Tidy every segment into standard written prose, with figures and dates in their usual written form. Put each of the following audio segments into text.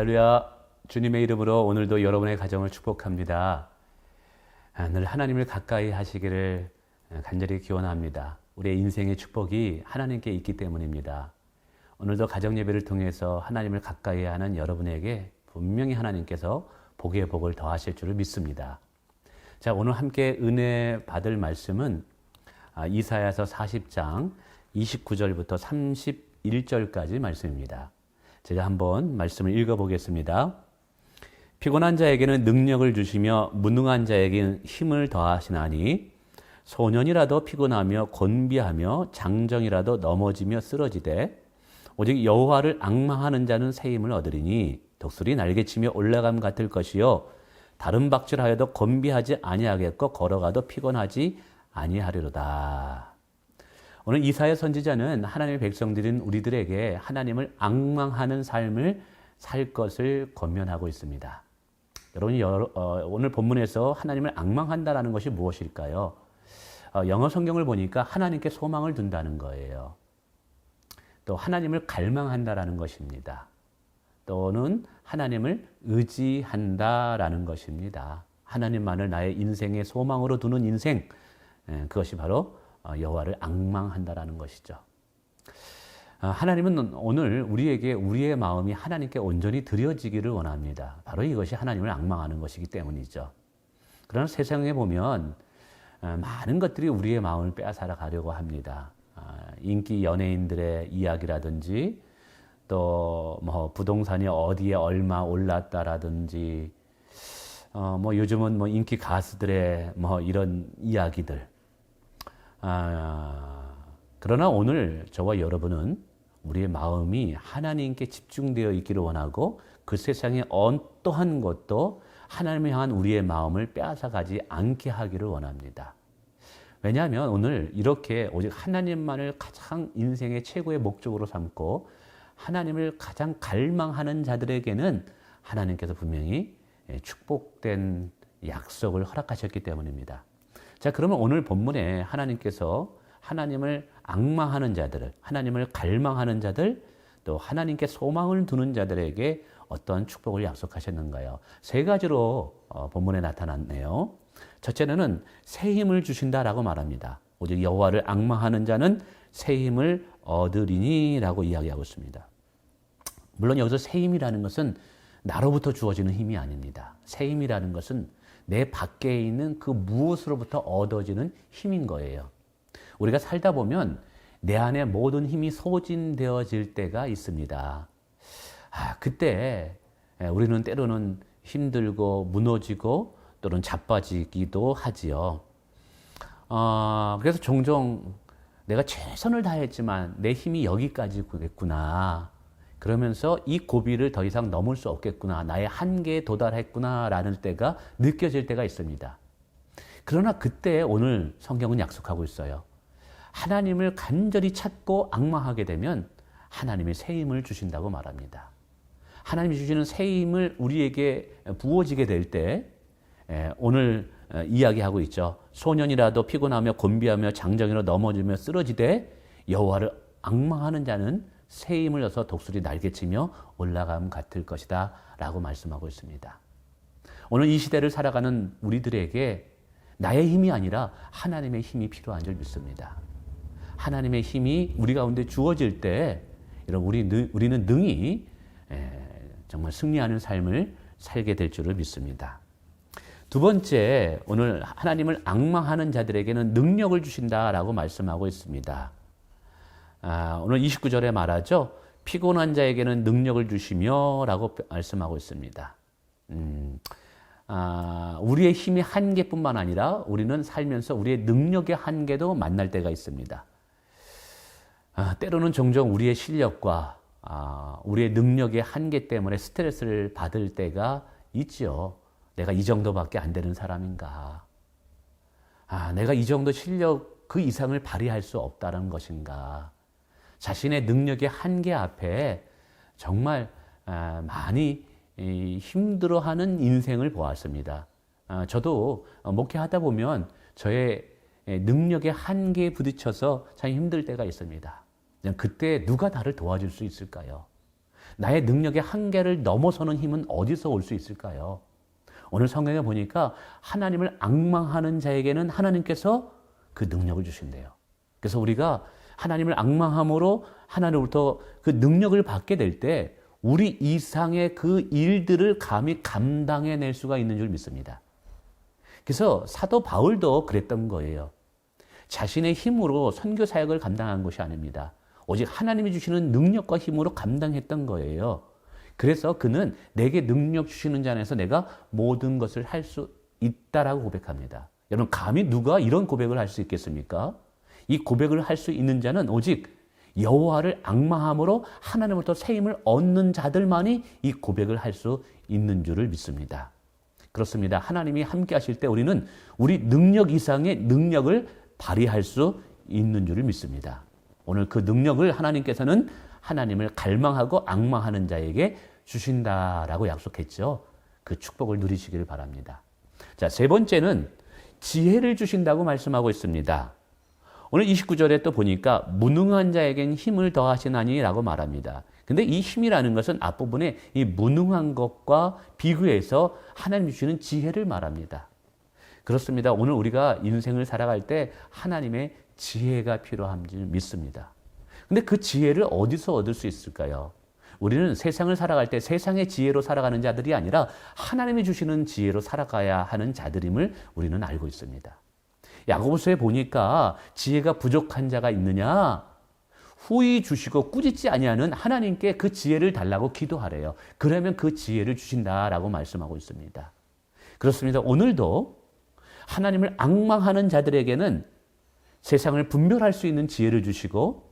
할렐루야. 주님의 이름으로 오늘도 여러분의 가정을 축복합니다. 늘 하나님을 가까이 하시기를 간절히 기원합니다. 우리의 인생의 축복이 하나님께 있기 때문입니다. 오늘도 가정 예배를 통해서 하나님을 가까이 하는 여러분에게 분명히 하나님께서 복의 복을 더하실 줄을 믿습니다. 자, 오늘 함께 은혜 받을 말씀은 이사야서 40장 29절부터 31절까지 말씀입니다. 제가 한번 말씀을 읽어보겠습니다. 피곤한 자에게는 능력을 주시며 무능한 자에게는 힘을 더하시나니 소년이라도 피곤하며 곤비하며 장정이라도 넘어지며 쓰러지되 오직 여호와를 앙망하는 자는 새 힘을 얻으리니 독수리 날개치며 올라감 같을 것이요 다른 박질하여도 곤비하지 아니하겠고 걸어가도 피곤하지 아니하리로다. 오늘 이사야 선지자는 하나님의 백성들인 우리들에게 하나님을 앙망하는 삶을 살 것을 권면하고 있습니다. 여러분이 오늘 본문에서 하나님을 앙망한다는 것이 무엇일까요? 영어 성경을 보니까 하나님께 소망을 둔다는 거예요. 또 하나님을 갈망한다는 것입니다. 또는 하나님을 의지한다라는 것입니다. 하나님만을 나의 인생의 소망으로 두는 인생, 그것이 바로 여호와를 앙망한다라는 것이죠. 하나님은 오늘 우리에게 우리의 마음이 하나님께 온전히 드려지기를 원합니다. 바로 이것이 하나님을 앙망하는 것이기 때문이죠. 그러나 세상에 보면 많은 것들이 우리의 마음을 빼앗아 가려고 합니다. 인기 연예인들의 이야기라든지 또 뭐 부동산이 어디에 얼마 올랐다라든지 요즘은 인기 가수들의 이런 이야기들. 그러나 오늘 저와 여러분은 우리의 마음이 하나님께 집중되어 있기를 원하고 그 세상의 어떠한 것도 하나님을 향한 우리의 마음을 빼앗아가지 않게 하기를 원합니다. 왜냐하면 오늘 이렇게 오직 하나님만을 가장 인생의 최고의 목적으로 삼고 하나님을 가장 갈망하는 자들에게는 하나님께서 분명히 축복된 약속을 허락하셨기 때문입니다. 자, 그러면 오늘 본문에 하나님께서 하나님을 앙망하는 자들, 하나님을 갈망하는 자들, 또 하나님께 소망을 두는 자들에게 어떤 축복을 약속하셨는가요? 세 가지로 본문에 나타났네요. 첫째는 새 힘을 주신다라고 말합니다. 오직 여호와를 앙망하는 자는 새 힘을 얻으리니라고 이야기하고 있습니다. 물론 여기서 새 힘이라는 것은 나로부터 주어지는 힘이 아닙니다. 새 힘이라는 것은 내 밖에 있는 그 무엇으로부터 얻어지는 힘인 거예요. 우리가 살다 보면 내 안에 모든 힘이 소진되어질 때가 있습니다. 그때 우리는 때로는 힘들고 무너지고 또는 자빠지기도 하지요. 그래서 종종 내가 최선을 다했지만 내 힘이 여기까지겠구나. 그러면서 이 고비를 더 이상 넘을 수 없겠구나. 나의 한계에 도달했구나라는 때가 느껴질 때가 있습니다. 그러나 그때 오늘 성경은 약속하고 있어요. 하나님을 간절히 찾고 앙망하게 되면 하나님이 새 힘을 주신다고 말합니다. 하나님이 주시는 새 힘을 우리에게 부어지게 될 때 오늘 이야기하고 있죠. 소년이라도 피곤하며 곤비하며 장정이로 넘어지며 쓰러지되 여호와를 앙망하는 자는 새 힘을 얻어서 독수리 날개치며 올라감 같을 것이다 라고 말씀하고 있습니다. 오늘 이 시대를 살아가는 우리들에게 나의 힘이 아니라 하나님의 힘이 필요한 줄 믿습니다. 하나님의 힘이 우리 가운데 주어질 때 우리는 능히 정말 승리하는 삶을 살게 될 줄을 믿습니다. 두 번째, 오늘 하나님을 앙망하는 자들에게는 능력을 주신다라고 말씀하고 있습니다. 오늘 29절에 말하죠. 피곤한 자에게는 능력을 주시며 라고 말씀하고 있습니다. 우리의 힘이 한계뿐만 아니라 우리는 살면서 우리의 능력의 한계도 만날 때가 있습니다. 때로는 종종 우리의 실력과 우리의 능력의 한계 때문에 스트레스를 받을 때가 있죠. 내가 이 정도밖에 안 되는 사람인가? 내가 이 정도 실력 그 이상을 발휘할 수 없다는 것인가? 자신의 능력의 한계 앞에 정말 많이 힘들어하는 인생을 보았습니다. 저도 목회하다 보면 저의 능력의 한계에 부딪혀서 참 힘들 때가 있습니다. 그때 누가 나를 도와줄 수 있을까요? 나의 능력의 한계를 넘어서는 힘은 어디서 올 수 있을까요? 오늘 성경에 보니까 하나님을 앙망하는 자에게는 하나님께서 그 능력을 주신대요. 그래서 우리가 하나님을 앙망함으로 하나님으로부터 그 능력을 받게 될 때 우리 이상의 그 일들을 감히 감당해낼 수가 있는 줄 믿습니다. 그래서 사도 바울도 그랬던 거예요. 자신의 힘으로 선교 사역을 감당한 것이 아닙니다. 오직 하나님이 주시는 능력과 힘으로 감당했던 거예요. 그래서 그는 내게 능력 주시는 자 안에서 내가 모든 것을 할 수 있다라고 고백합니다. 여러분, 감히 누가 이런 고백을 할 수 있겠습니까? 이 고백을 할 수 있는 자는 오직 여호와를 앙망함으로 하나님으로부터 새 힘을 얻는 자들만이 이 고백을 할 수 있는 줄을 믿습니다. 그렇습니다. 하나님이 함께 하실 때 우리는 우리 능력 이상의 능력을 발휘할 수 있는 줄을 믿습니다. 오늘 그 능력을 하나님께서는 하나님을 갈망하고 앙망하는 자에게 주신다라고 약속했죠. 그 축복을 누리시기를 바랍니다. 자, 세 번째는 지혜를 주신다고 말씀하고 있습니다. 오늘 29절에 또 보니까 무능한 자에겐 힘을 더하시나니 라고 말합니다. 근데 이 힘이라는 것은 앞부분에 이 무능한 것과 비교해서 하나님 주시는 지혜를 말합니다. 그렇습니다. 오늘 우리가 인생을 살아갈 때 하나님의 지혜가 필요한 줄 믿습니다. 근데 그 지혜를 어디서 얻을 수 있을까요? 우리는 세상을 살아갈 때 세상의 지혜로 살아가는 자들이 아니라 하나님이 주시는 지혜로 살아가야 하는 자들임을 우리는 알고 있습니다. 야고보서에 보니까 지혜가 부족한 자가 있느냐? 후히 주시고 꾸짖지 아니하는 하나님께 그 지혜를 달라고 기도하래요. 그러면 그 지혜를 주신다라고 말씀하고 있습니다. 그렇습니다. 오늘도 하나님을 앙망하는 자들에게는 세상을 분별할 수 있는 지혜를 주시고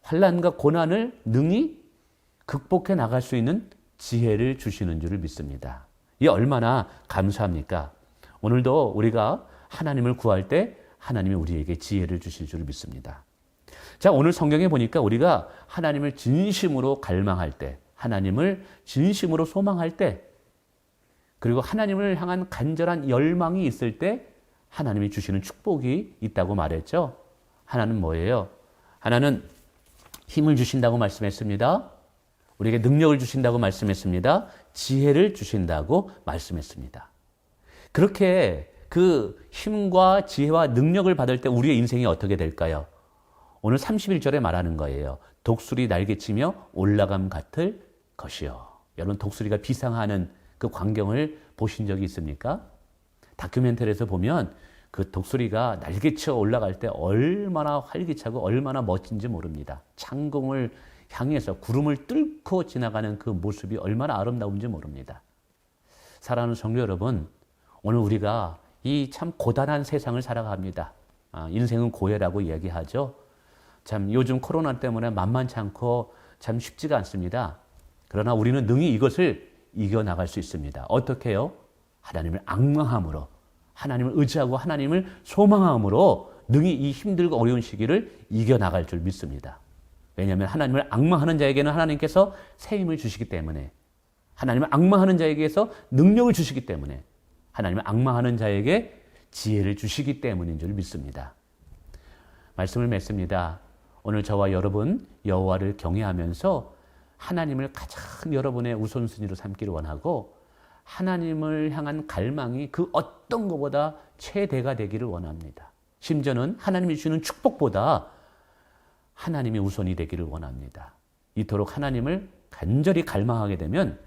환난과 고난을 능히 극복해 나갈 수 있는 지혜를 주시는 줄을 믿습니다. 이 얼마나 감사합니까? 오늘도 우리가 하나님을 구할 때 하나님이 우리에게 지혜를 주실 줄을 믿습니다. 자, 오늘 성경에 보니까 우리가 하나님을 진심으로 갈망할 때, 하나님을 진심으로 소망할 때, 그리고 하나님을 향한 간절한 열망이 있을 때 하나님이 주시는 축복이 있다고 말했죠. 하나는 뭐예요? 하나는 힘을 주신다고 말씀했습니다. 우리에게 능력을 주신다고 말씀했습니다. 지혜를 주신다고 말씀했습니다. 그렇게 그 힘과 지혜와 능력을 받을 때 우리의 인생이 어떻게 될까요? 오늘 31절에 말하는 거예요. 독수리 날개치며 올라감 같을 것이요. 여러분, 독수리가 비상하는 그 광경을 보신 적이 있습니까? 다큐멘터리에서 보면 그 독수리가 날개쳐 올라갈 때 얼마나 활기차고 얼마나 멋진지 모릅니다. 창공을 향해서 구름을 뚫고 지나가는 그 모습이 얼마나 아름다운지 모릅니다. 사랑하는 성도 여러분, 오늘 우리가 이 참 고단한 세상을 살아갑니다. 인생은 고해라고 이야기하죠. 참 요즘 코로나 때문에 만만치 않고 참 쉽지가 않습니다. 그러나 우리는 능히 이것을 이겨나갈 수 있습니다. 어떻게 해요? 하나님을 앙망함으로, 하나님을 의지하고 하나님을 소망함으로 능히 이 힘들고 어려운 시기를 이겨나갈 줄 믿습니다. 왜냐하면 하나님을 앙망하는 자에게는 하나님께서 새 힘을 주시기 때문에, 하나님을 앙망하는 자에게서 능력을 주시기 때문에, 하나님을 앙망하는 자에게 지혜를 주시기 때문인 줄 믿습니다. 말씀을 맺습니다. 오늘 저와 여러분 여호와를 경외하면서 하나님을 가장 여러분의 우선순위로 삼기를 원하고 하나님을 향한 갈망이 그 어떤 것보다 최대가 되기를 원합니다. 심지어는 하나님이 주시는 축복보다 하나님이 우선이 되기를 원합니다. 이토록 하나님을 간절히 갈망하게 되면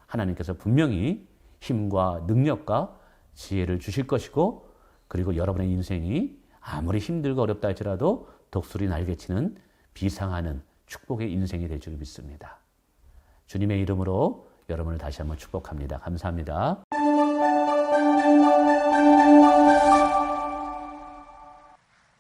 하나님께서 분명히 힘과 능력과 지혜를 주실 것이고, 그리고 여러분의 인생이 아무리 힘들고 어렵다 할지라도 독수리 날개치는 비상하는 축복의 인생이 될 줄 믿습니다. 주님의 이름으로 여러분을 다시 한번 축복합니다. 감사합니다.